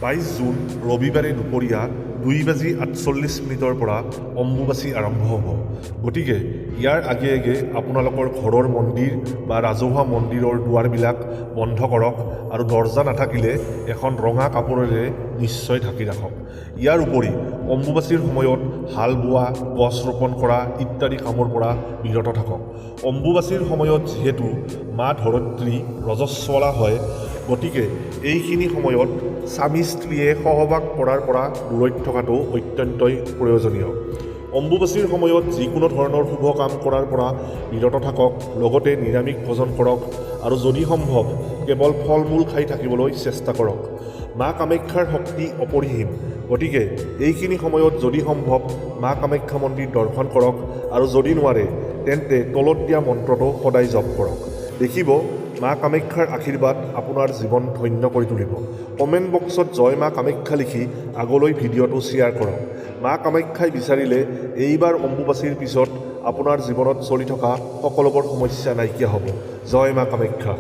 22 June ৰবিবাৰে দুপৰীয়া 2:48 পৰা অম্বুবাচী আৰম্ভ হ'ব। গতিকে ইয়াৰ আগে আপোনালোকৰ ঘৰৰ মন্দিৰ বা ৰাজহুৱা মন্দিৰৰ দুৱাৰবিলাক বন্ধ কৰক আৰু দৰ্জা নাথাকিলে এখন ৰঙা কাপোৰেৰে নিশ্চয় ঢাকি ৰাখক। ইয়াৰ উপৰি অম্বুবাচীৰ সময়ত হাল বোৱা, গছ ৰোপণ কৰা ইত্যাদি কামৰ পৰা বিৰত থাকক। অম্বুবাচীৰ সময়ত যিহেতু মা ধৰিত্ৰী ৰজস্বলা হয়, গতিকে এইখিনি সময়ত স্বামী স্ত্ৰীয়ে সহবাস কৰাৰ পৰা দূৰৈত থকাটো অত্যন্তই প্ৰয়োজনীয়। অম্বুবাচীৰ সময়ত যিকোনো ধৰণৰ শুভ কাম কৰাৰ পৰা বিৰত থাকক, লগতে নিৰামিষ ভোজন কৰক আৰু যদি সম্ভৱ কেৱল ফল মূল খাই থাকিবলৈ চেষ্টা কৰক। মা কামাখ্যাৰ শক্তি অপৰিসীম, গতিকে এইখিনি সময়ত যদি সম্ভৱ মা কামাখ্যা মন্দিৰ দৰ্শন কৰক আৰু যদি নোৱাৰে তেন্তে তলত দিয়া মন্ত্ৰটো সদায় জপ কৰক। দেখিব মা কামাখ্যাৰ আশীৰ্বাদ আপোনাৰ জীৱন ধন্য কৰি তুলিব। কমেণ্ট বক্সত জয় মা কামাখ্যা লিখি আগলৈ ভিডিঅ'টো শ্বেয়াৰ কৰক। মা কামাখ্যাই বিচাৰিলে এইবাৰ অম্বুবাচীৰ পিছত আপোনাৰ জীৱনত চলি থকা সকলোবোৰ সমস্যা নাইকিয়া হ'ব। জয় মা কামাখ্যা।